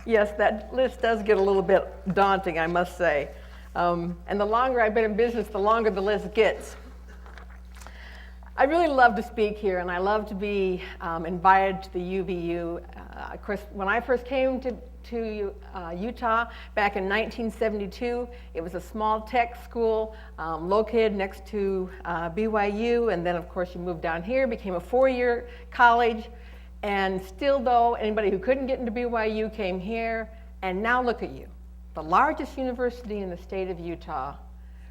Yes, that list does get a little bit daunting, I must say. And the longer I've been in business, the longer the list gets. I really love to speak here, and I love to be invited to the UVU. Of course, when I first came to Utah back in 1972, it was a small tech school located next to BYU, and then of course you moved down here, became a 4-year college, and still though, anybody who couldn't get into BYU came here, and now look at you, the largest university in the state of Utah,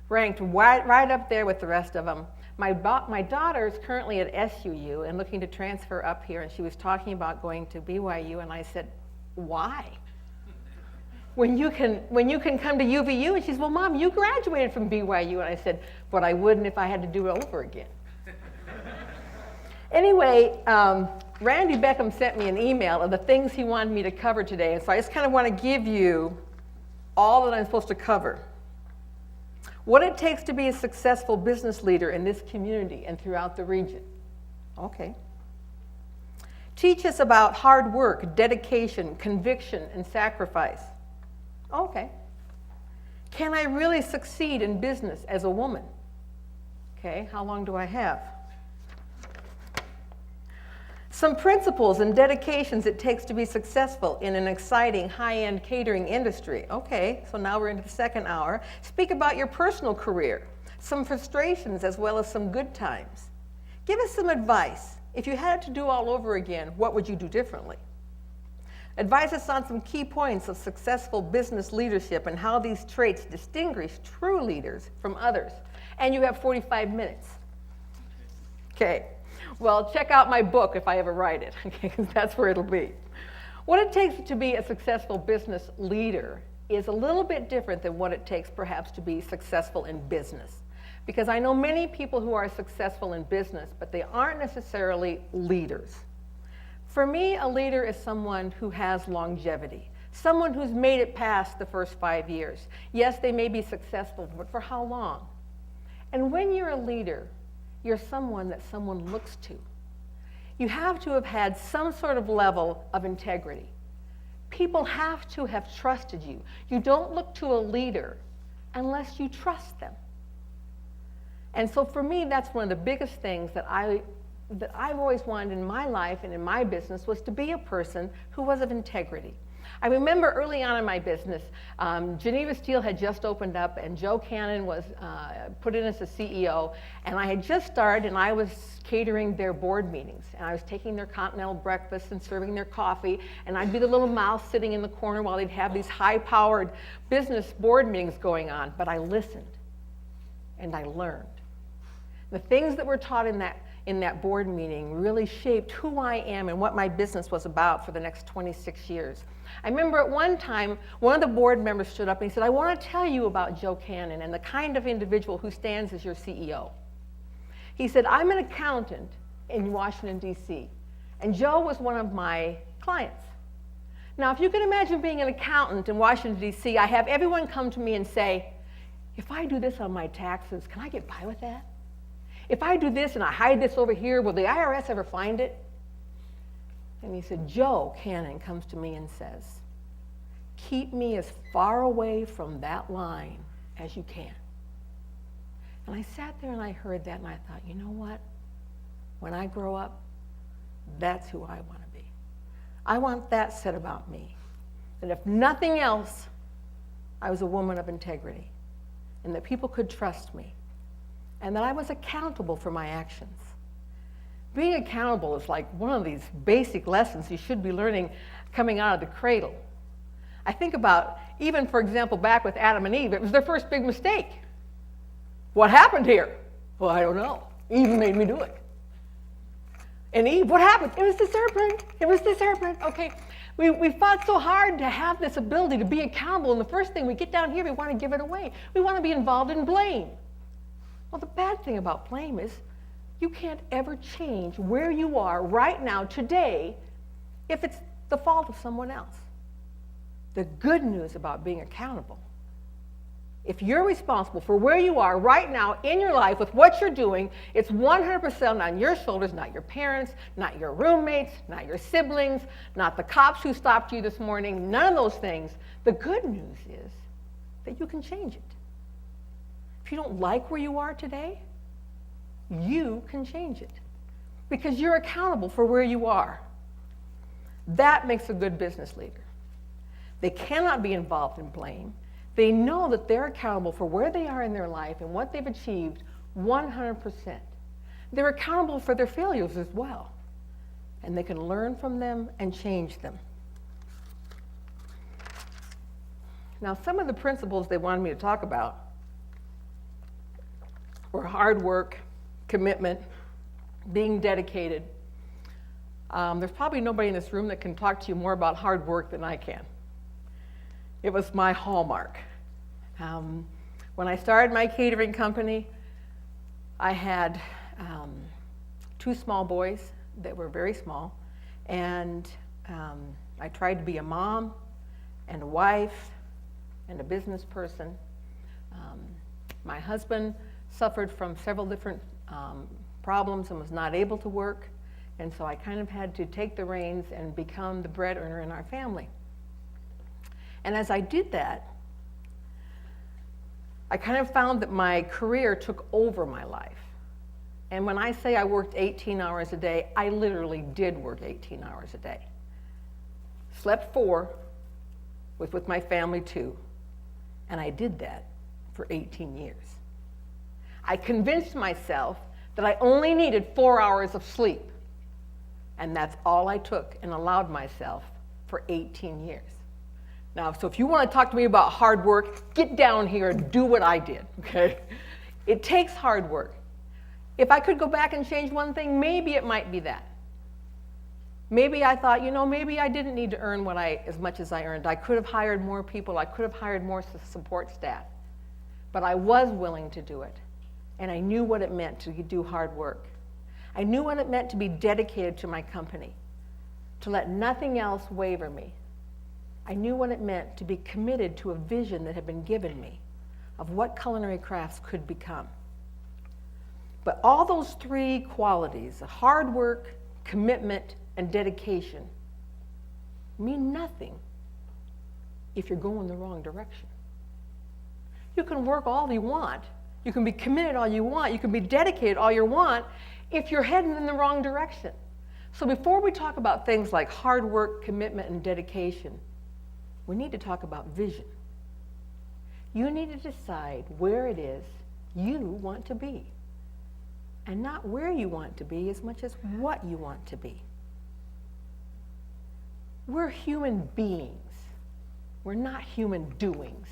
ranked right up there with the rest of them. My daughter is currently at SUU and looking to transfer up here, and she was talking about going to BYU, and I said, why? When you can come to UVU? And she said, well, Mom, you graduated from BYU. And I said, but I wouldn't if I had to do it over again. Anyway, Randy Beckham sent me an email of the things he wanted me to cover today, and so I just kind of want to give you all that I'm supposed to cover. What it takes to be a successful business leader in this community and throughout the region. Okay. Teach us about hard work, dedication, conviction, and sacrifice. Okay. Can I really succeed in business as a woman? Okay, how long do I have? Some principles and dedications it takes to be successful in an exciting high-end catering industry. Okay, so now we're into the second hour. Speak about your personal career, some frustrations as well as some good times. Give us some advice. If you had it to do all over again, what would you do differently? Advise us on some key points of successful business leadership and how these traits distinguish true leaders from others. And you have 45 minutes. Okay. Well, check out my book if I ever write it, okay, because that's where it'll be. What it takes to be a successful business leader is a little bit different than what it takes perhaps to be successful in business. Because I know many people who are successful in business, but they aren't necessarily leaders. For me, a leader is someone who has longevity, someone who's made it past the first 5 years. Yes, they may be successful, but for how long? And when you're a leader, you're someone that someone looks to. You have to have had some sort of level of integrity. People have to have trusted you. You don't look to a leader unless you trust them. And so for me, that's one of the biggest things that I've always wanted in my life and in my business was to be a person who was of integrity. I remember early on in my business, Geneva Steel had just opened up and Joe Cannon was put in as the CEO, and I had just started and I was catering their board meetings, and I was taking their continental breakfast and serving their coffee, and I'd be the little mouse sitting in the corner while they'd have these high-powered business board meetings going on, but I listened and I learned. The things that were taught in that board meeting really shaped who I am and what my business was about for the next 26 years. I remember at one time, one of the board members stood up and he said, I want to tell you about Joe Cannon and the kind of individual who stands as your CEO. He said, I'm an accountant in Washington, D.C., and Joe was one of my clients. Now, if you can imagine being an accountant in Washington, D.C., I have everyone come to me and say, if I do this on my taxes, can I get by with that? If I do this and I hide this over here, will the IRS ever find it? And he said, Joe Cannon comes to me and says, keep me as far away from that line as you can. And I sat there and I heard that and I thought, you know what? When I grow up, that's who I want to be. I want that said about me. That if nothing else, I was a woman of integrity and that people could trust me and that I was accountable for my actions. Being accountable is like one of these basic lessons you should be learning coming out of the cradle. I think about, even for example, back with Adam and Eve, it was their first big mistake. What happened here? Well, I don't know. Eve made me do it. And Eve, what happened? It was the serpent. It was the serpent. Okay, we fought so hard to have this ability to be accountable, and the first thing we get down here, we want to give it away. We want to be involved in blame. Well, the bad thing about blame is you can't ever change where you are right now, today, if it's the fault of someone else. The good news about being accountable If you're responsible for where you are right now in your life with what you're doing, it's 100% on your shoulders, not your parents, not your roommates, not your siblings, not the cops who stopped you this morning, none of those things. The good news is that you can change it. If you don't like where you are today, you can change it because you're accountable for where you are. That makes a good business leader. They cannot be involved in blame. They know that they're accountable for where they are in their life and what they've achieved 100%. They're accountable for their failures as well. And they can learn from them and change them. Now, some of the principles they wanted me to talk about were hard work, commitment, being dedicated. There's probably nobody in this room that can talk to you more about hard work than I can. It was my hallmark. When I started my catering company, I had 2 small boys that were very small, and I tried to be a mom and a wife and a business person. My husband suffered from several different problems and was not able to work, and so I kind of had to take the reins and become the bread earner in our family. And as I did that, I kind of found that my career took over my life. And when I say I worked 18 hours a day, I literally did work 18 hours a day. Slept 4, was with my family 2, and I did that for 18 years. I convinced myself that I only needed 4 hours of sleep, and that's all I took and allowed myself for 18 years. Now, so if you want to talk to me about hard work, get down here and do what I did, okay? It takes hard work. If I could go back and change one thing, maybe it might be that. Maybe I thought, maybe I didn't need to earn as much as I earned. I could have hired more people. I could have hired more support staff. But I was willing to do it. And I knew what it meant to do hard work. I knew what it meant to be dedicated to my company, to let nothing else waver me. I knew what it meant to be committed to a vision that had been given me of what culinary crafts could become. But all those 3 qualities, hard work, commitment, and dedication, mean nothing if you're going the wrong direction. You can work all you want. You can be committed all you want. You can be dedicated all you want if you're heading in the wrong direction. So before we talk about things like hard work, commitment, and dedication, we need to talk about vision. You need to decide where it is you want to be. And not where you want to be as much as what you want to be. We're human beings. We're not human doings.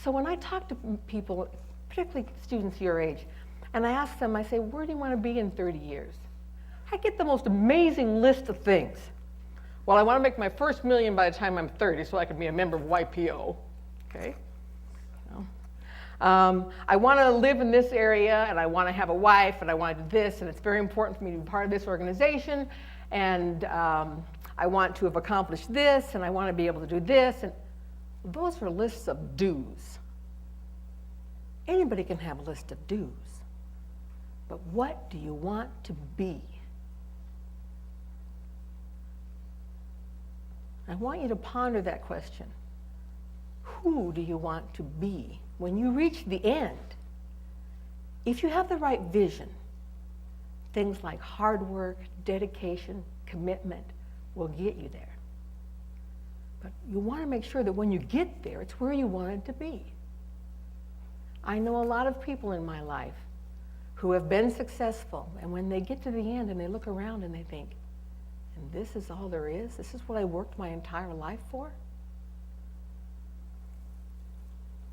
So when I talk to people, particularly students your age, and I ask them, I say, where do you want to be in 30 years? I get the most amazing list of things. Well, I want to make my first $1 million by the time I'm 30 so I can be a member of YPO, okay? I want to live in this area, and I want to have a wife, and I want to do this, and it's very important for me to be part of this organization, and I want to have accomplished this, and I want to be able to do this, and those are lists of do's. Anybody can have a list of do's, but what do you want to be? I want you to ponder that question. Who do you want to be when you reach the end? If you have the right vision, things like hard work, dedication, commitment will get you there. But you want to make sure that when you get there, it's where you want it to be. I know a lot of people in my life who have been successful, and when they get to the end and they look around and they think, and this is all there is? This is what I worked my entire life for?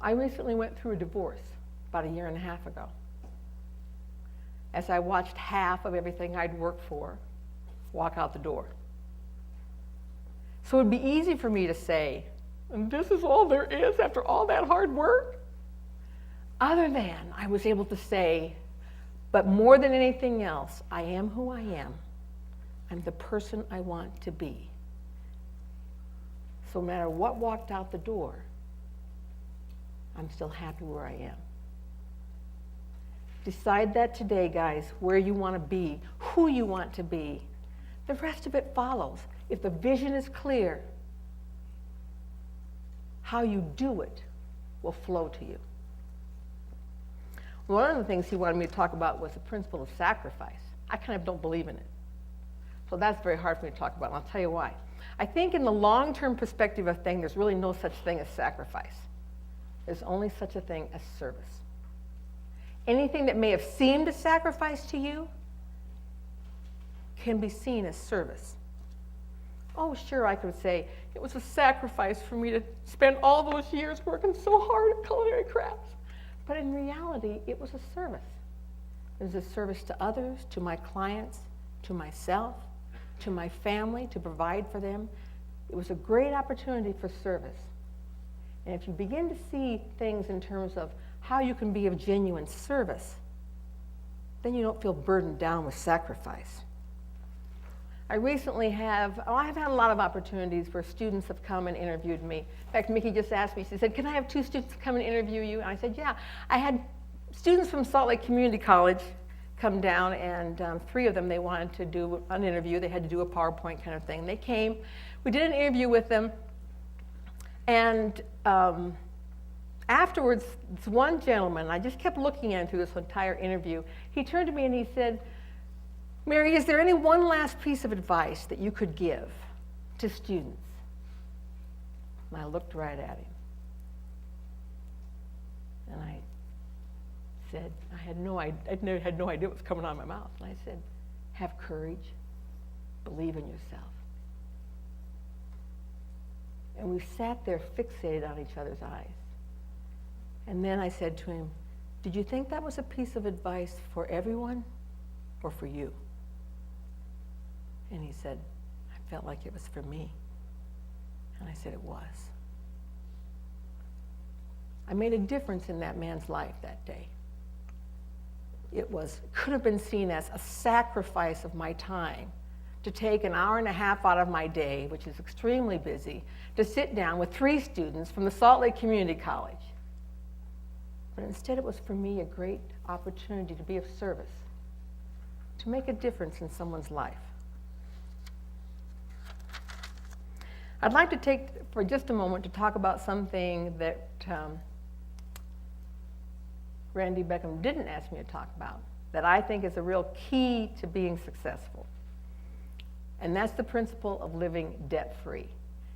I recently went through a divorce about 1.5 years ago. As I watched half of everything I'd worked for walk out the door. So it'd be easy for me to say, and this is all there is after all that hard work? Other than I was able to say, but more than anything else, I am who I am. I'm the person I want to be. So no matter what walked out the door, I'm still happy where I am. Decide that today, guys, where you want to be, who you want to be. The rest of it follows. If the vision is clear, how you do it will flow to you. One of the things he wanted me to talk about was the principle of sacrifice. I kind of don't believe in it. So that's very hard for me to talk about, and I'll tell you why. I think in the long-term perspective of things, there's really no such thing as sacrifice. There's only such a thing as service. Anything that may have seemed a sacrifice to you can be seen as service. Oh, sure, I could say, it was a sacrifice for me to spend all those years working so hard at culinary crafts. But in reality, it was a service. It was a service to others, to my clients, to myself, to my family, to provide for them. It was a great opportunity for service. And if you begin to see things in terms of how you can be of genuine service, then you don't feel burdened down with sacrifice. I recently I've had a lot of opportunities where students have come and interviewed me. In fact, Mickey just asked me, she said, can I have 2 students come and interview you? And I said, yeah. I had students from Salt Lake Community College come down, and 3 of them, they wanted to do an interview. They had to do a PowerPoint kind of thing. They came. We did an interview with them, and afterwards, this one gentleman, I just kept looking at him through this entire interview, he turned to me and he said, Mary, is there any one last piece of advice that you could give to students? And I looked right at him. And I said, I had no idea what was coming out of my mouth. And I said, have courage, believe in yourself. And we sat there fixated on each other's eyes. And then I said to him, did you think that was a piece of advice for everyone or for you? And he said, I felt like it was for me. And I said, it was. I made a difference in that man's life that day. It could have been seen as a sacrifice of my time to take an hour and a half out of my day, which is extremely busy, to sit down with 3 students from the Salt Lake Community College. But instead it was for me a great opportunity to be of service, to make a difference in someone's life. I'd like to take for just a moment to talk about something that Randy Beckham didn't ask me to talk about, that I think is a real key to being successful. And that's the principle of living debt-free.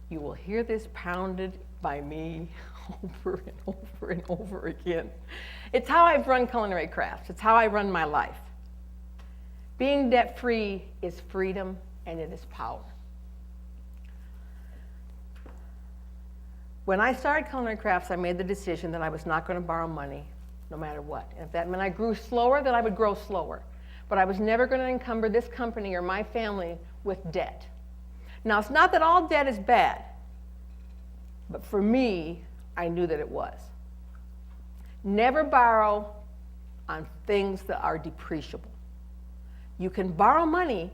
You will hear this pounded by me over and over and over again. It's how I've run Culinary Crafts. It's how I run my life. Being debt-free is freedom, and it is power. When I started Culinary Crafts, I made the decision that I was not going to borrow money no matter what. And if that meant I grew slower, then I would grow slower. But I was never going to encumber this company or my family with debt. Now, it's not that all debt is bad, but for me, I knew that it was. Never borrow on things that are depreciable. You can borrow money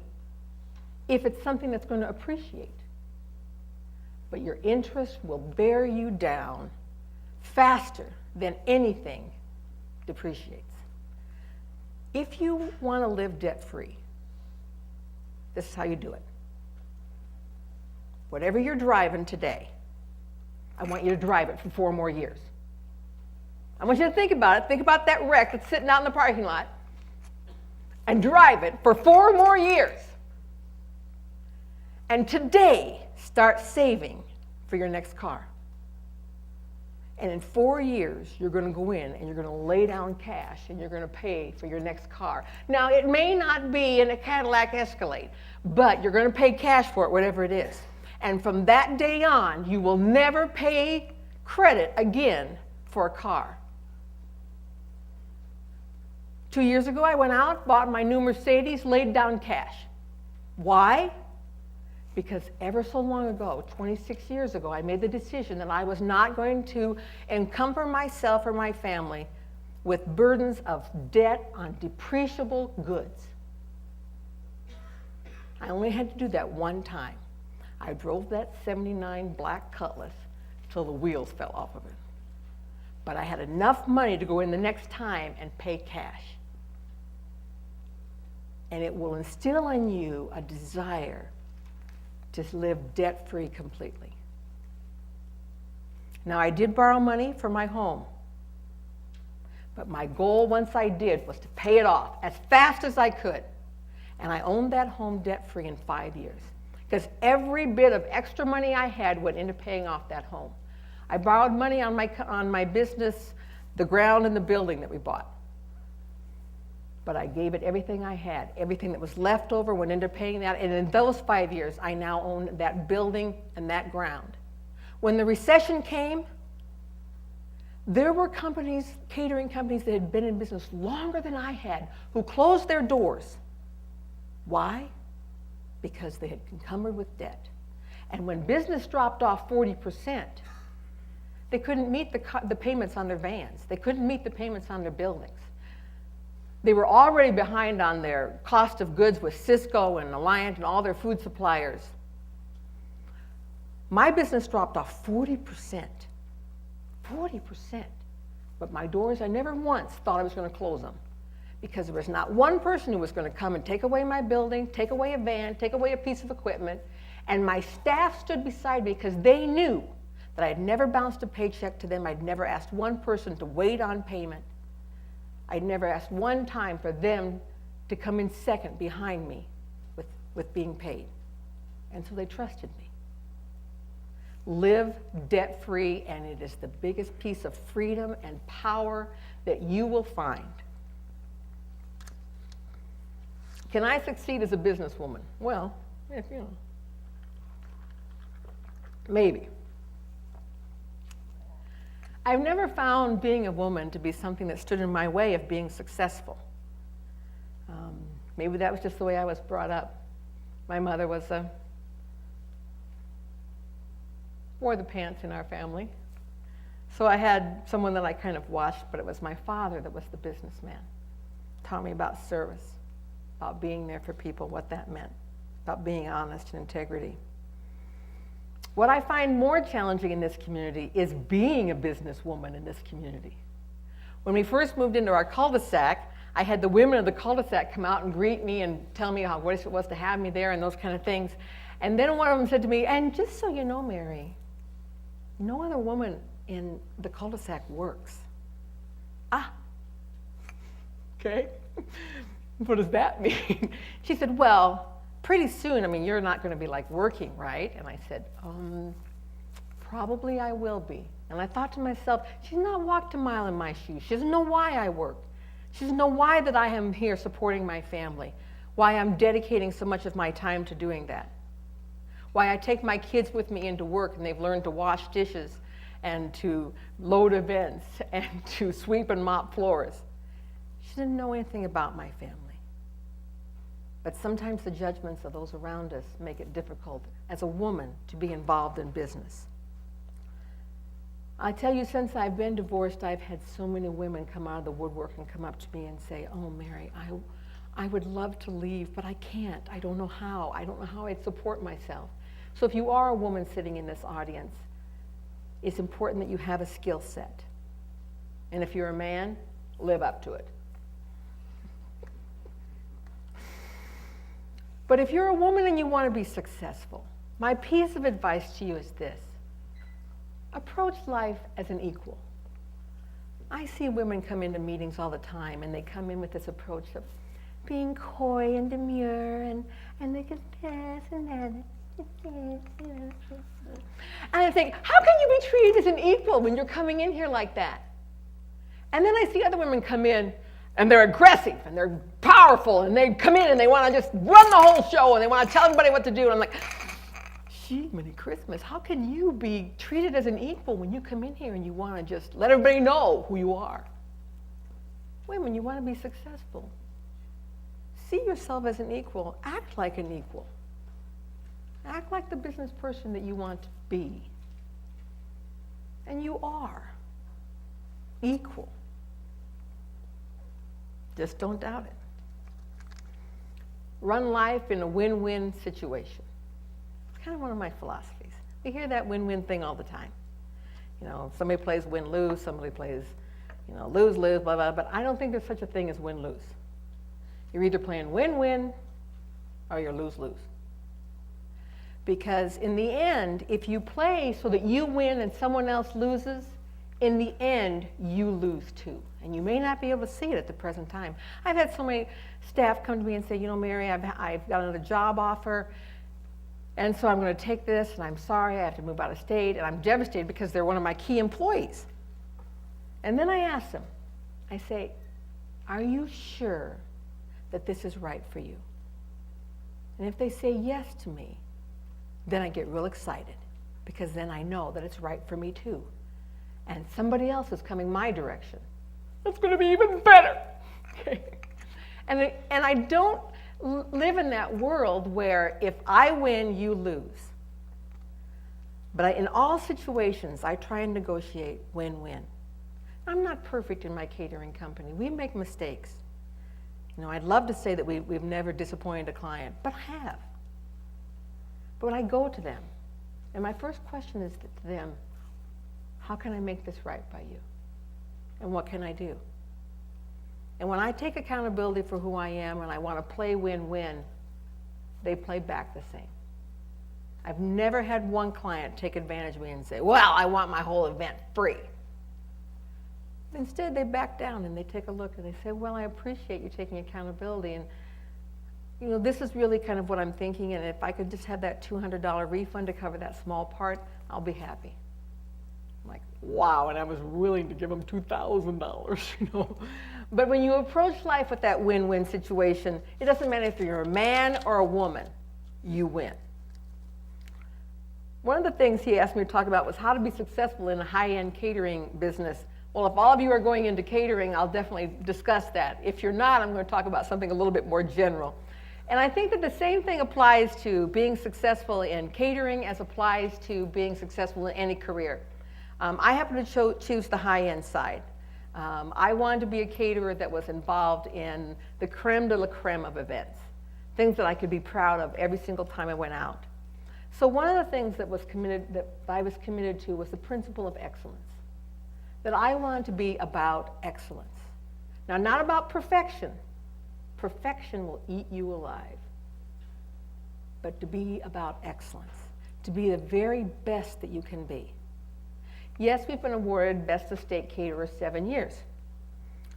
if it's something that's going to appreciate, but your interest will bear you down faster than anything depreciates. If you want to live debt-free, this is how you do it. Whatever you're driving today, I want you to drive it for 4 more years. I want you to think about it. Think about that wreck that's sitting out in the parking lot and drive it for 4 more years. And today, start saving for your next car. And in 4 years, you're going to go in and you're going to lay down cash and you're going to pay for your next car. Now, it may not be in a Cadillac Escalade, but you're going to pay cash for it, whatever it is. And from that day on, you will never pay credit again for a car. 2 years ago, I went out, bought my new Mercedes, laid down cash. Why? Because ever so long ago, 26 years ago, I made the decision that I was not going to encumber myself or my family with burdens of debt on depreciable goods. I only had to do that one time. I drove that '79 black Cutlass till the wheels fell off of it. But I had enough money to go in the next time and pay cash. And it will instill in you a desire to live debt-free completely. Now, I did borrow money for my home. But my goal, once I did, was to pay it off as fast as I could. And I owned that home debt-free in 5 years. Because every bit of extra money I had went into paying off that home. I borrowed money on my business, the ground and the building that we bought. But I gave it everything I had. Everything that was left over went into paying that. And in those 5 years, I now own that building and that ground. When the recession came, there were companies, catering companies that had been in business longer than I had, who closed their doors. Why? Because they had encumbered with debt. And when business dropped off 40%, they couldn't meet the payments on their vans. They couldn't meet the payments on their buildings. They were already behind on their cost of goods with Cisco and Alliant and all their food suppliers. My business dropped off 40%. 40%. But my doors, I never once thought I was going to close them. Because there was not one person who was going to come and take away my building, take away a van, take away a piece of equipment. And my staff stood beside me because they knew that I had never bounced a paycheck to them. I'd never asked one person to wait on payment. I'd never asked one time for them to come in second behind me with being paid. And so they trusted me. Live debt-free, and it is the biggest piece of freedom and power that you will find. Can I succeed as a businesswoman? Well, maybe. I've never found being a woman to be something that stood in my way of being successful. Maybe that was just the way I was brought up. My mother wore the pants in our family. So I had someone that I kind of watched, but it was my father that was the businessman. Taught me about service, about being there for people, what that meant, about being honest and integrity. What I find more challenging in this community is being a businesswoman in this community. When we first moved into our cul-de-sac, I had the women of the cul-de-sac come out and greet me and tell me how great it was to have me there and those kind of things. And then one of them said to me, "And just so you know, Mary, no other woman in the cul-de-sac works." Ah, okay. What does that mean? She said, "Well, pretty soon, you're not going to be like working, right?" And I said, probably I will be. And I thought to myself, she's not walked a mile in my shoes. She doesn't know why I work. She doesn't know why that I am here supporting my family, why I'm dedicating so much of my time to doing that, why I take my kids with me into work and they've learned to wash dishes and to load events and to sweep and mop floors. She didn't know anything about my family. But sometimes the judgments of those around us make it difficult as a woman to be involved in business. I tell you, since I've been divorced, I've had so many women come out of the woodwork and come up to me and say, "Oh, Mary, I would love to leave, but I can't. I don't know how. I don't know how I'd support myself." So if you are a woman sitting in this audience, it's important that you have a skill set. And if you're a man, live up to it. But if you're a woman and you want to be successful, my piece of advice to you is this. Approach life as an equal. I see women come into meetings all the time, and they come in with this approach of being coy and demure, and they just this and that. And I think, how can you be treated as an equal when you're coming in here like that? And then I see other women come in, and they're aggressive, and they're powerful, and they come in and they want to just run the whole show, and they want to tell everybody what to do. And I'm like, Jiminy Christmas, how can you be treated as an equal when you come in here and you want to just let everybody know who you are? Women, you want to be successful. See yourself as an equal. Act like an equal. Act like the business person that you want to be. And you are equal. Just don't doubt it. Run life in a win-win situation. It's kind of one of my philosophies. We hear that win-win thing all the time. You know, somebody plays win-lose, somebody plays, you know, lose-lose, blah, blah, but I don't think there's such a thing as win-lose. You're either playing win-win or you're lose-lose. Because in the end, if you play so that you win and someone else loses, in the end, you lose too. And you may not be able to see it at the present time. I've had so many staff come to me and say, you know, Mary, I've got another job offer, and so I'm going to take this, and I'm sorry, I have to move out of state, and I'm devastated because they're one of my key employees. And then I ask them, I say, are you sure that this is right for you? And if they say yes to me, then I get real excited, because then I know that it's right for me too. And somebody else is coming my direction. It's going to be even better. Okay. And I don't live in that world where if I win, you lose. But in all situations, I try and negotiate win-win. I'm not perfect in my catering company. We make mistakes. You know, I'd love to say that we've never disappointed a client, but I have. But when I go to them, and my first question is to them, how can I make this right by you? And what can I do? And when I take accountability for who I am and I want to play win-win, they play back the same. I've never had one client take advantage of me and say, well, I want my whole event free. Instead, they back down and they take a look and they say, well, I appreciate you taking accountability, and you know, this is really kind of what I'm thinking, and if I could just have that $200 refund to cover that small part, I'll be happy. I'm like, wow, and I was willing to give them $2,000, you know. But when you approach life with that win-win situation, it doesn't matter if you're a man or a woman, you win. One of the things he asked me to talk about was how to be successful in a high-end catering business. Well, if all of you are going into catering, I'll definitely discuss that. If you're not, I'm going to talk about something a little bit more general. And I think that the same thing applies to being successful in catering as applies to being successful in any career. I happen to choose the high-end side. I wanted to be a caterer that was involved in the creme de la creme of events, things that I could be proud of every single time I went out. So one of the things that I was committed to was the principle of excellence, that I wanted to be about excellence. Now, not about perfection. Perfection will eat you alive. But to be about excellence, to be the very best that you can be. Yes, we've been awarded Best of State Caterer 7 years.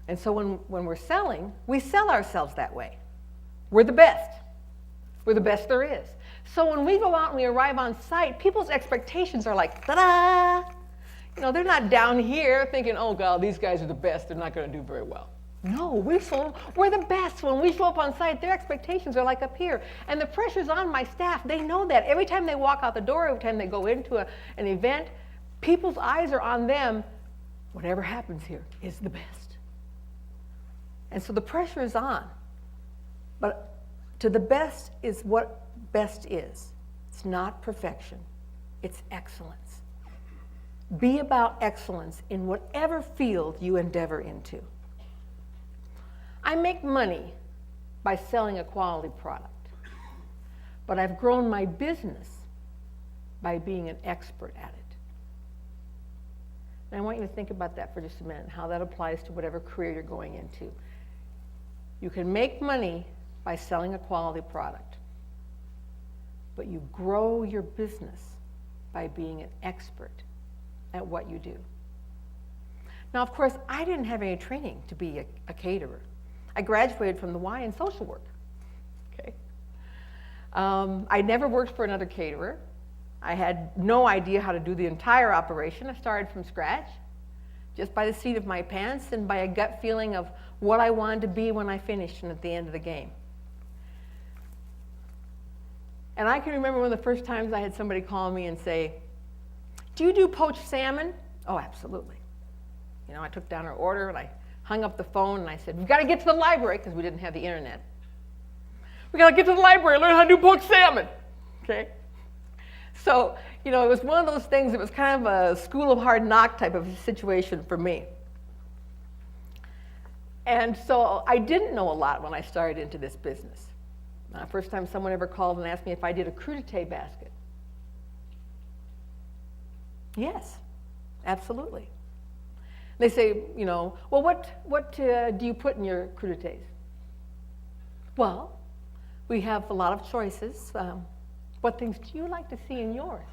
And so when we're selling, we sell ourselves that way. We're the best. We're the best there is. So when we go out and we arrive on site, people's expectations are like, ta-da! You know, they're not down here thinking, oh God, these guys are the best, they're not going to do very well. No, we're the best. When we show up on site, their expectations are like up here. And the pressure's on my staff. They know that. Every time they walk out the door, every time they go into an event, people's eyes are on them. Whatever happens here is the best. And so the pressure is on. But to the best is what best is. It's not perfection. It's excellence. Be about excellence in whatever field you endeavor into. I make money by selling a quality product, but I've grown my business by being an expert at it. And I want you to think about that for just a minute, and how that applies to whatever career you're going into. You can make money by selling a quality product, but you grow your business by being an expert at what you do. Now, of course, I didn't have any training to be a caterer. I graduated from the Y in social work. Okay. I never worked for another caterer. I had no idea how to do the entire operation. I started from scratch, just by the seat of my pants and by a gut feeling of what I wanted to be when I finished and at the end of the game. And I can remember one of the first times I had somebody call me and say, do you do poached salmon? Oh, absolutely. You know, I took down her order and I hung up the phone and I said, we've got to get to the library, because we didn't have the internet. We've got to get to the library and learn how to do poached salmon. Okay? So, you know, it was one of those things, it was kind of a school of hard knock type of situation for me. And so I didn't know a lot when I started into this business. First time someone ever called and asked me if I did a crudité basket. Yes. Absolutely. They say, well, what do you put in your crudités? Well, we have a lot of choices. What things do you like to see in yours?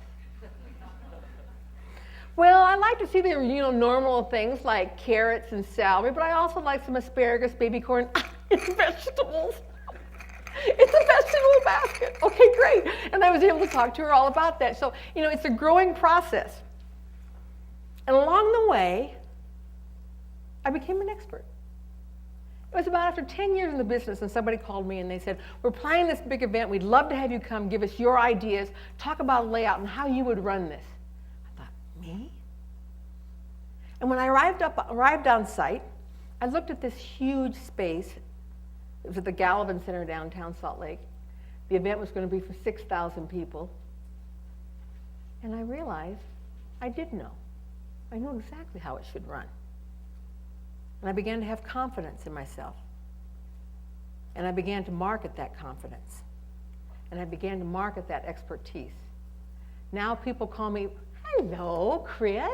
Well, I like to see the normal things like carrots and celery, but I also like some asparagus, baby corn, vegetables. It's a vegetable basket. Okay, great. And I was able to talk to her all about that. So, it's a growing process. And along the way, I became an expert. It was about after 10 years in the business, and somebody called me and they said, we're planning this big event. We'd love to have you come, give us your ideas, talk about layout and how you would run this. I thought, me? And when I arrived on site, I looked at this huge space. It was at the Gallivan Center downtown Salt Lake. The event was going to be for 6,000 people. And I realized I did know. I knew exactly how it should run. And I began to have confidence in myself. And I began to market that confidence. And I began to market that expertise. Now people call me, hello, Chris.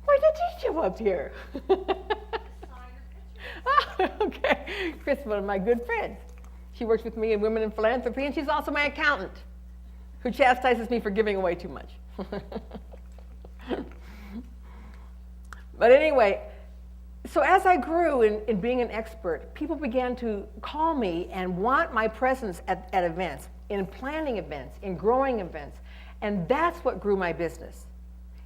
Why did you show up here? Oh, okay. Chris is one of my good friends. She works with me in Women in Philanthropy, and she's also my accountant, who chastises me for giving away too much. But anyway, so as I grew in being an expert, people began to call me and want my presence at events, in planning events, in growing events. And that's what grew my business,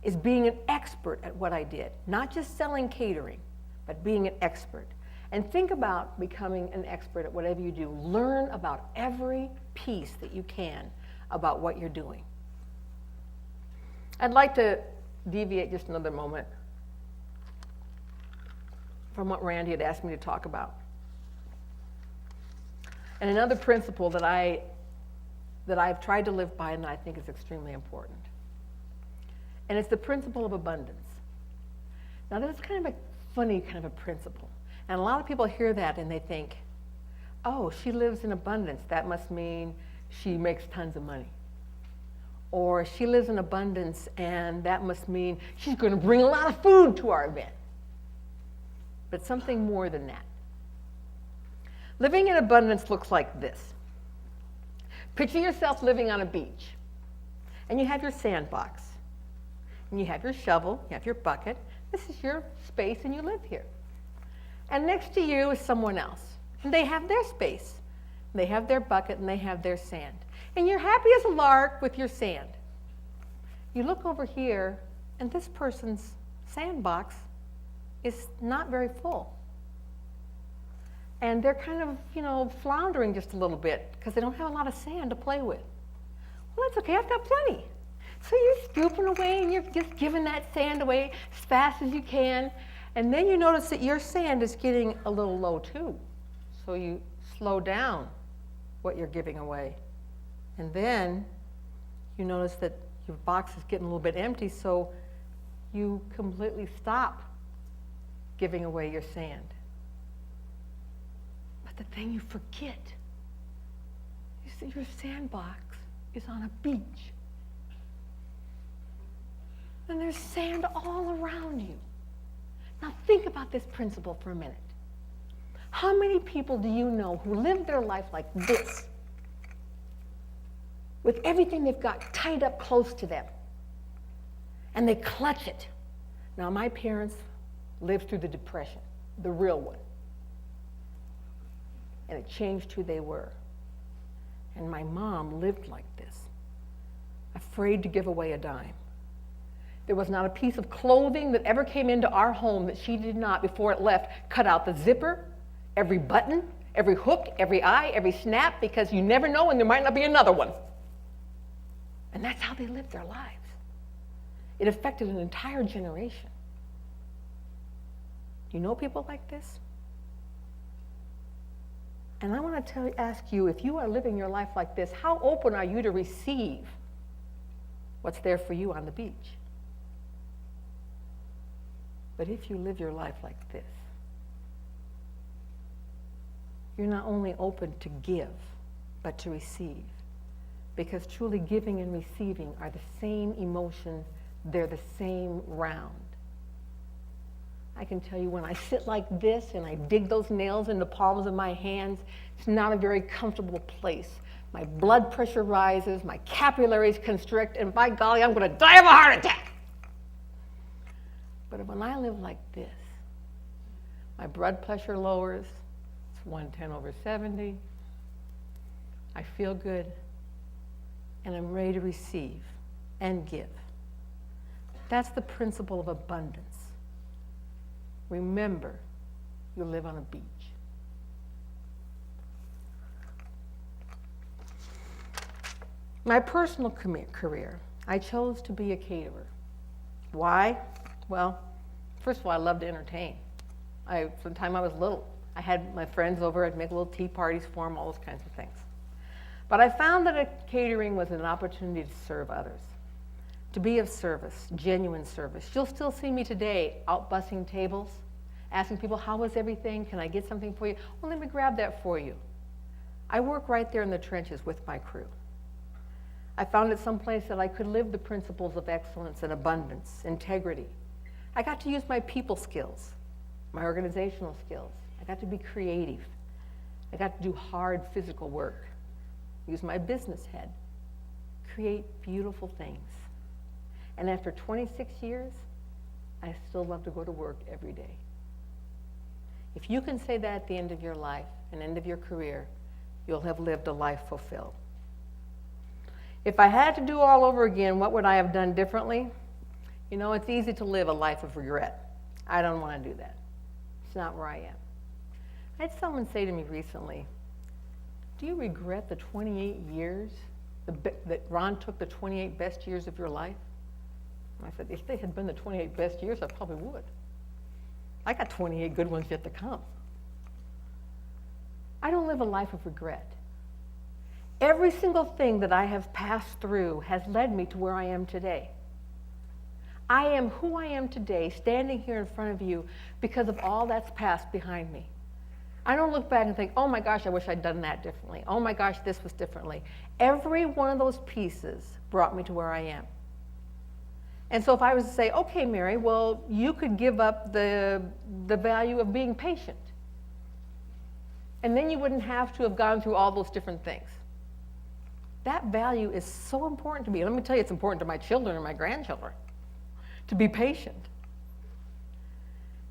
is being an expert at what I did. Not just selling catering, but being an expert. And think about becoming an expert at whatever you do. Learn about every piece that you can about what you're doing. I'd like to deviate just another moment from what Randy had asked me to talk about. And another principle that I've tried to live by and that I think is extremely important. And it's the principle of abundance. Now that's kind of a funny kind of a principle. And a lot of people hear that and they think, oh, she lives in abundance. That must mean she makes tons of money. Or she lives in abundance and that must mean she's going to bring a lot of food to our event. But something more than that. Living in abundance looks like this. Picture yourself living on a beach. And you have your sandbox. And you have your shovel, you have your bucket. This is your space and you live here. And next to you is someone else. And they have their space. They have their bucket and they have their sand. And you're happy as a lark with your sand. You look over here and this person's sandbox is not very full. And they're kind of, floundering just a little bit because they don't have a lot of sand to play with. Well, that's okay, I've got plenty. So you're scooping away and you're just giving that sand away as fast as you can. And then you notice that your sand is getting a little low too. So you slow down what you're giving away. And then you notice that your box is getting a little bit empty, so you completely stop giving away your sand. But the thing you forget is that your sandbox is on a beach. And there's sand all around you. Now think about this principle for a minute. How many people do you know who live their life like this? With everything they've got tied up close to them. And they clutch it. Now my parents lived through the Depression, the real one. And it changed who they were. And my mom lived like this, afraid to give away a dime. There was not a piece of clothing that ever came into our home that she did not, before it left, cut out the zipper, every button, every hook, every eye, every snap, because you never know and there might not be another one. And that's how they lived their lives. It affected an entire generation. Do you know people like this? And I want to ask you, if you are living your life like this, how open are you to receive what's there for you on the beach? But if you live your life like this, you're not only open to give, but to receive. Because truly giving and receiving are the same emotion they're the same round. I can tell you when I sit like this and I dig those nails in the palms of my hands, it's not a very comfortable place. My blood pressure rises, my capillaries constrict, and by golly, I'm going to die of a heart attack. But when I live like this, my blood pressure lowers, it's 110/70. I feel good, and I'm ready to receive and give. That's the principle of abundance. Remember, you live on a beach. My personal career, I chose to be a caterer. Why? Well, first of all, I love to entertain. From the time I was little, I had my friends over, I'd make little tea parties for them, all those kinds of things. But I found that catering was an opportunity to serve others, to be of service, genuine service. You'll still see me today out bussing tables, asking people, how was everything? Can I get something for you? Well, let me grab that for you. I work right there in the trenches with my crew. I found it someplace that I could live the principles of excellence and abundance, integrity. I got to use my people skills, my organizational skills. I got to be creative. I got to do hard physical work, use my business head, create beautiful things. And after 26 years, I still love to go to work every day. If you can say that at the end of your life, and end of your career, you'll have lived a life fulfilled. If I had to do all over again, what would I have done differently? You know, it's easy to live a life of regret. I don't want to do that. It's not where I am. I had someone say to me recently, do you regret the 28 years that Ron took, the 28 best years of your life? And I said, if they had been the 28 best years, I probably would. I got 28 good ones yet to come. I don't live a life of regret. Every single thing that I have passed through has led me to where I am today. I am who I am today, standing here in front of you because of all that's passed behind me. I don't look back and think, oh my gosh, I wish I'd done that differently. Oh my gosh, this was differently. Every one of those pieces brought me to where I am. And so if I was to say, okay, Mary, well, you could give up the value of being patient. And then you wouldn't have to have gone through all those different things. That value is so important to me. Let me tell you, it's important to my children and my grandchildren to be patient.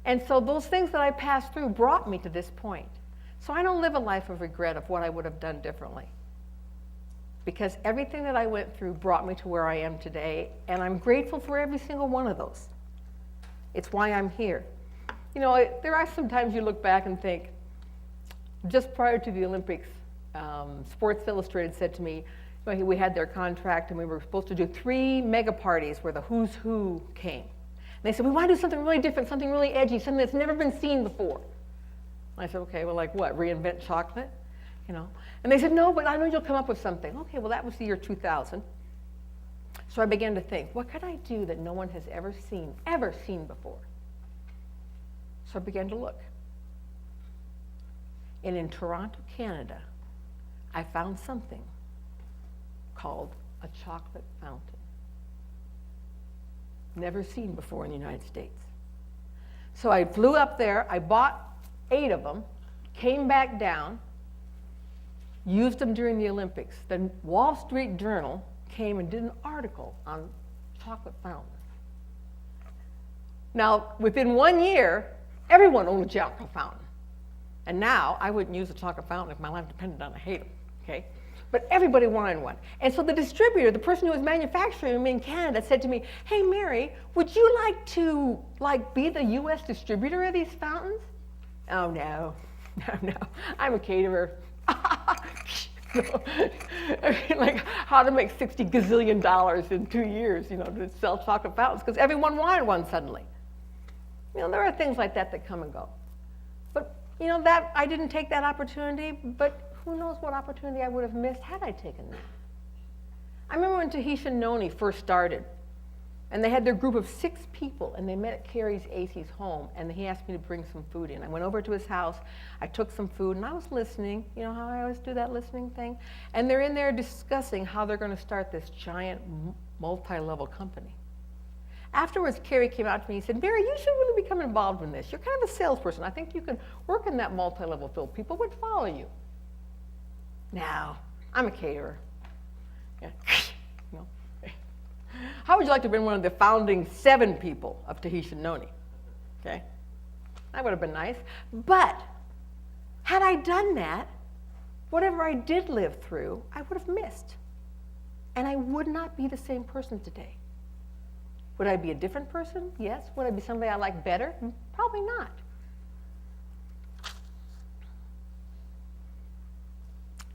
And so those things that I passed through brought me to this point. So I don't live a life of regret of what I would have done differently. Because everything that I went through brought me to where I am today, and I'm grateful for every single one of those. It's why I'm here. You know, there are some times you look back and think, just prior to the Olympics, Sports Illustrated said to me, we had their contract and we were supposed to do 3 mega parties where the who's who came. And they said, we want to do something really different, something really edgy, something that's never been seen before. And I said, okay, well, like what, reinvent chocolate? You know? And they said, no, but I know you'll come up with something. Okay, well, that was the year 2000. So I began to think, what could I do that no one has ever seen before? So I began to look. And in Toronto, Canada, I found something called a chocolate fountain. Never seen before in the United States. So I flew up there, I bought 8 of them, came back down, used them during the Olympics. The Wall Street Journal came and did an article on chocolate fountains. Now, within 1 year, everyone owned a chocolate fountain. And now, I wouldn't use a chocolate fountain if my life depended on it. I hate them, okay? But everybody wanted one. And so the distributor, the person who was manufacturing them in Canada, said to me, hey, Mary, would you like to be the U.S. distributor of these fountains? Oh, no. No. I'm a caterer. No. I mean, like how to make $60 gazillion in 2 years, to sell chocolate fountains, because everyone wanted one suddenly. There are things like that come and go. But, that I didn't take that opportunity, but who knows what opportunity I would have missed had I taken that. I remember when Tahitian Noni first started, and they had their group of 6 people, and they met at Carrie's Acey's home, and he asked me to bring some food in. I went over to his house, I took some food, and I was listening. You know how I always do that listening thing? And they're in there discussing how they're going to start this giant multi-level company. Afterwards, Kerry came out to me and said, Mary, you should really become involved in this. You're kind of a salesperson. I think you can work in that multi-level field. People would follow you. Now, I'm a caterer. Yeah. No. How would you like to have been one of the founding 7 people of Tahitian Noni? Okay? That would have been nice. But had I done that, whatever I did live through, I would have missed. And I would not be the same person today. Would I be a different person? Yes. Would I be somebody I like better? Probably not.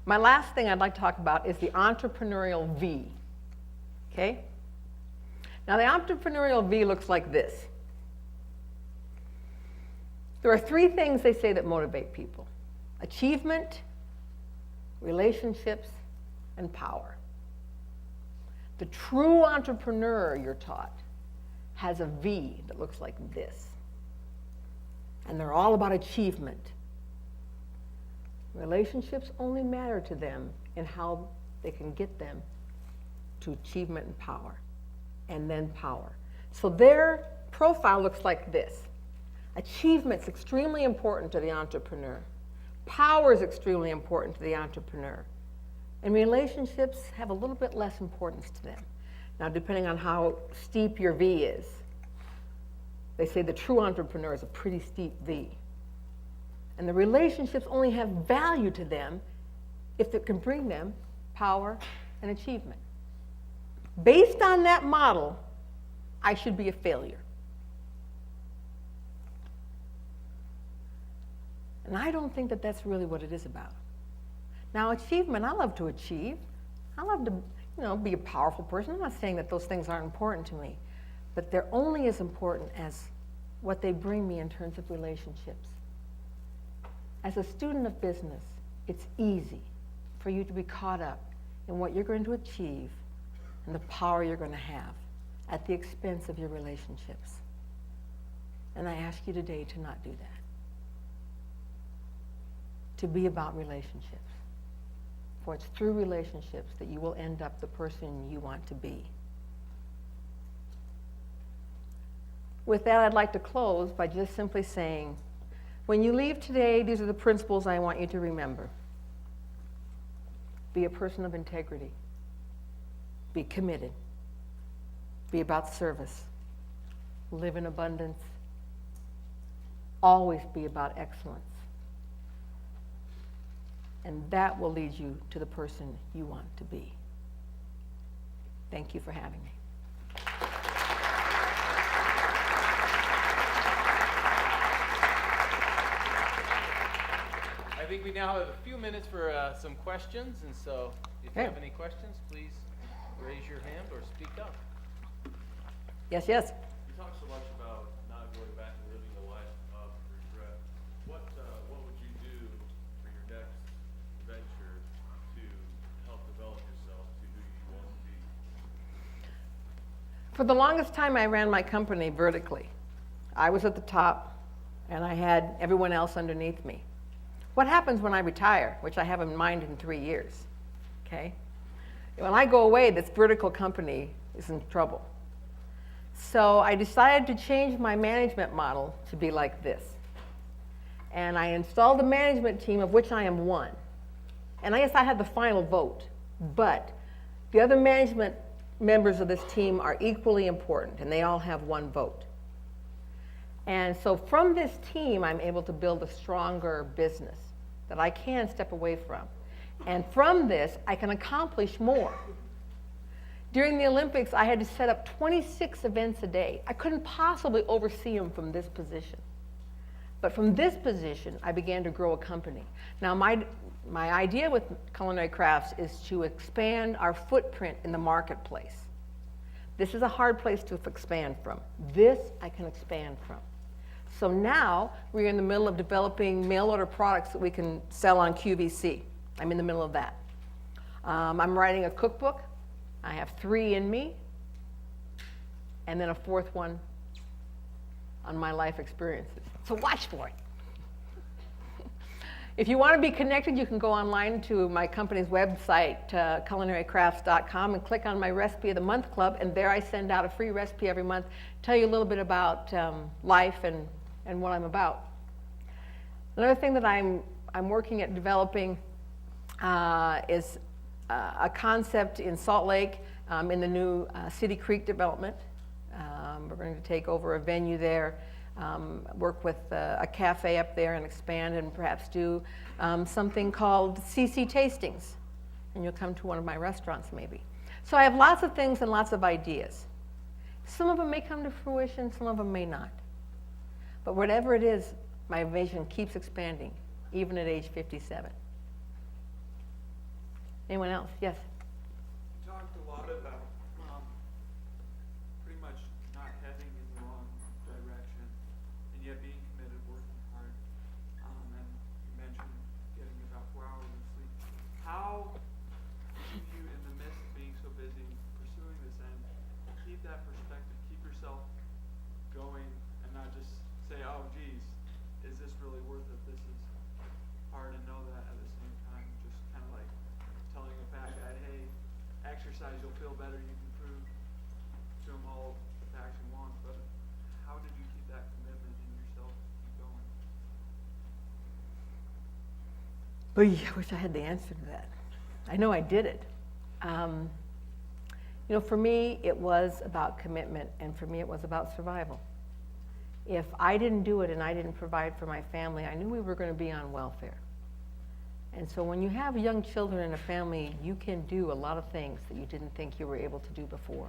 My last thing I'd like to talk about is the entrepreneurial V. Okay? Now the entrepreneurial V looks like this. There are 3 things they say that motivate people: achievement, relationships, and power. The true entrepreneur, you're taught, has a V that looks like this. And they're all about achievement. Relationships only matter to them in how they can get them to achievement and power, and then power. So their profile looks like this. Achievement's extremely important to the entrepreneur. Power is extremely important to the entrepreneur. And relationships have a little bit less importance to them. Now, depending on how steep your V is, they say the true entrepreneur is a pretty steep V. And the relationships only have value to them if it can bring them power and achievement. Based on that model, I should be a failure. And I don't think that that's really what it is about. Now, achievement, I love to achieve. I love to, be a powerful person. I'm not saying that those things aren't important to me, but they're only as important as what they bring me in terms of relationships. As a student of business, it's easy for you to be caught up in what you're going to achieve and the power you're going to have at the expense of your relationships. And I ask you today to not do that. To be about relationships. For it's through relationships that you will end up the person you want to be. With that, I'd like to close by just simply saying, when you leave today, these are the principles I want you to remember. Be a person of integrity. Be committed. Be about service. Live in abundance. Always be about excellence. And that will lead you to the person you want to be. Thank you for having me. I think we now have a few minutes for some questions, and so if you have any questions, please raise your hand or speak up. Yes. You talk so much about not going back and living a life of regret. What would you do for your next venture to help develop yourself to who you want to be? For the longest time, I ran my company vertically. I was at the top, and I had everyone else underneath me. What happens when I retire, which I have in mind in 3 years, okay? When I go away, this vertical company is in trouble. So I decided to change my management model to be like this. And I installed a management team of which I am one. And I guess I had the final vote, but the other management members of this team are equally important, and they all have 1 vote. And so from this team, I'm able to build a stronger business that I can step away from. And from this, I can accomplish more. During the Olympics, I had to set up 26 events a day. I couldn't possibly oversee them from this position. But from this position, I began to grow a company. Now, my idea with Culinary Crafts is to expand our footprint in the marketplace. This is a hard place to expand from. This I can expand from. So now we're in the middle of developing mail order products that we can sell on QVC. I'm in the middle of that. I'm writing a cookbook. I have 3 in me, and then a 4th one on my life experiences. So watch for it. If you want to be connected, you can go online to my company's website, culinarycrafts.com, and click on my Recipe of the Month Club, and there I send out a free recipe every month, tell you a little bit about life and what I'm about. Another thing that I'm working at developing is a concept in Salt Lake in the new City Creek development. We're going to take over a venue there, work with a cafe up there and expand and perhaps do something called CC Tastings. And you'll come to one of my restaurants maybe. So I have lots of things and lots of ideas. Some of them may come to fruition, some of them may not. But whatever it is, my vision keeps expanding, even at age 57. Anyone else? Yes? You talked a lot about pretty much not heading in the wrong direction and yet being committed, working hard. And you mentioned getting about 4 hours of sleep. How do you, in the midst of being so busy pursuing this end, keep that perspective, keep yourself going and not just say, oh, geez, is this really worth it? This is hard, and know that at the same time, just kind of like telling a fat guy, hey, exercise, you'll feel better, you can prove to him all the facts you want, but how did you keep that commitment in yourself to keep going? I wish I had the answer to that. I know I did it. For me, it was about commitment, and for me, it was about survival. If I didn't do it and I didn't provide for my family, I knew we were going to be on welfare. And so when you have young children in a family, you can do a lot of things that you didn't think you were able to do before.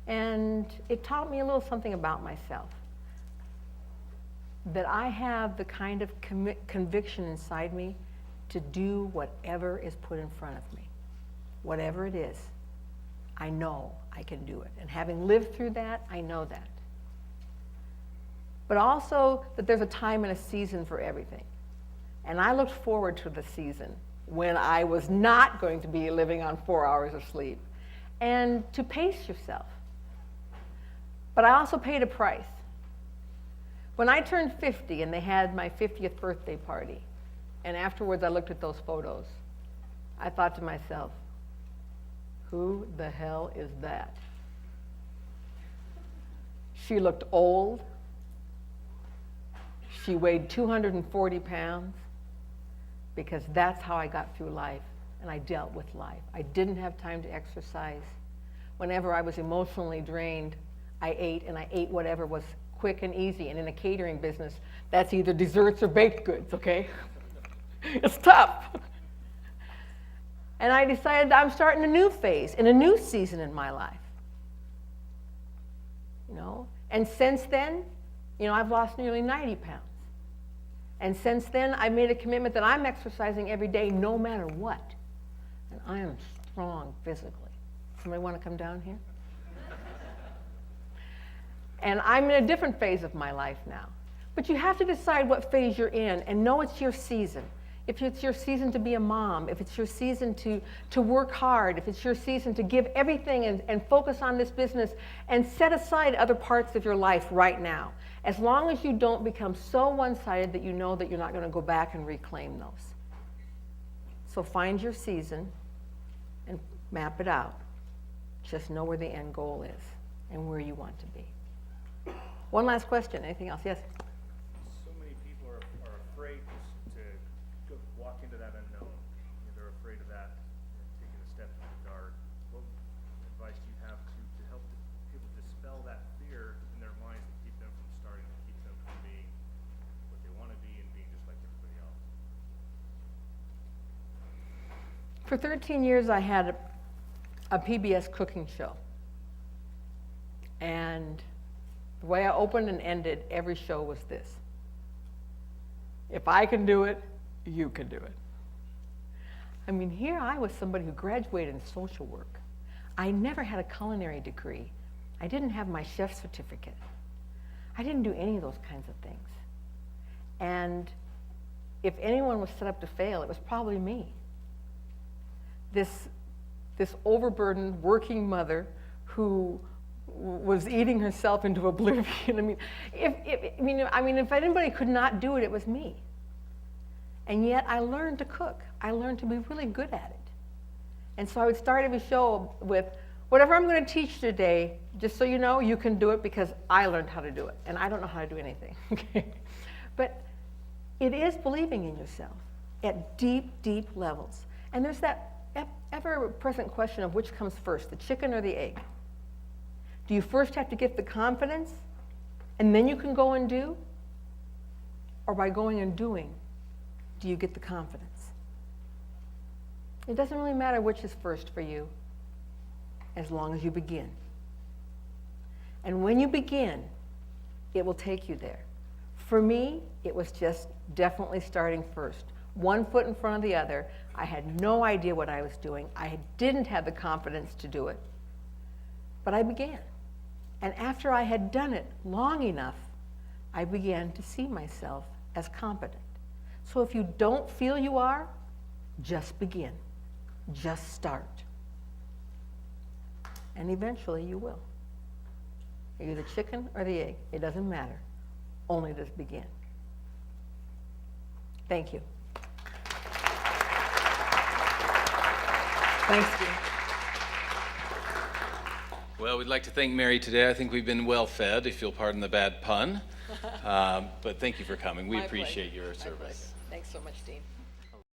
And it taught me a little something about myself. That I have the kind of conviction inside me to do whatever is put in front of me. Whatever it is, I know I can do it. And having lived through that, I know that. But also that there's a time and a season for everything. And I looked forward to the season when I was not going to be living on 4 hours of sleep, and to pace yourself. But I also paid a price. When I turned 50 and they had my 50th birthday party, and afterwards I looked at those photos, I thought to myself, who the hell is that? She looked old. She weighed 240 pounds, because that's how I got through life, and I dealt with life. I didn't have time to exercise. Whenever I was emotionally drained, I ate, and I ate whatever was quick and easy. And in a catering business, that's either desserts or baked goods, okay? It's tough. And I decided I'm starting a new phase, in a new season in my life. And since then, I've lost nearly 90 pounds. And since then, I made a commitment that I'm exercising every day, no matter what. And I am strong physically. Somebody want to come down here? And I'm in a different phase of my life now. But you have to decide what phase you're in and know it's your season. If it's your season to be a mom, if it's your season to work hard, if it's your season to give everything and focus on this business and set aside other parts of your life right now. As long as you don't become so one-sided that you know that you're not going to go back and reclaim those. So find your season and map it out. Just know where the end goal is and where you want to be. One last question. Anything else? Yes? So many people are afraid to walk into that unknown. They're afraid of that, taking a step into the dark. What advice do you have to help people dispel that fear in their minds and keep them from starting, to keep them from being what they want to be and being just like everybody else? For 13 years, I had a PBS cooking show. And the way I opened and ended every show was this: if I can do it, you can do it. I mean, here I was somebody who graduated in social work. I never had a culinary degree. I didn't have my chef certificate. I didn't do any of those kinds of things. And if anyone was set up to fail, it was probably me. This overburdened working mother who was eating herself into oblivion. If anybody could not do it, it was me. And yet I learned to cook. I learned to be really good at it. And so I would start every show with, whatever I'm going to teach today, just so you know, you can do it because I learned how to do it. And I don't know how to do anything. Okay? But it is believing in yourself at deep, deep levels. And there's that ever-present question of which comes first, the chicken or the egg? Do you first have to get the confidence, and then you can go and do? Or by going and doing, do you get the confidence? It doesn't really matter which is first for you, as long as you begin. And when you begin, it will take you there. For me, it was just definitely starting first. One foot in front of the other. I had no idea what I was doing. I didn't have the confidence to do it. But I began. And after I had done it long enough, I began to see myself as competent. So if you don't feel you are, just begin. Just start. And eventually you will. You're the chicken or the egg. It doesn't matter. Only just begin. Thank you. Thanks, Dean. Well, we'd like to thank Mary today. I think we've been well fed, if you'll pardon the bad pun. But thank you for coming. We My appreciate pleasure. your My service. pleasure. Thanks so much, Dean.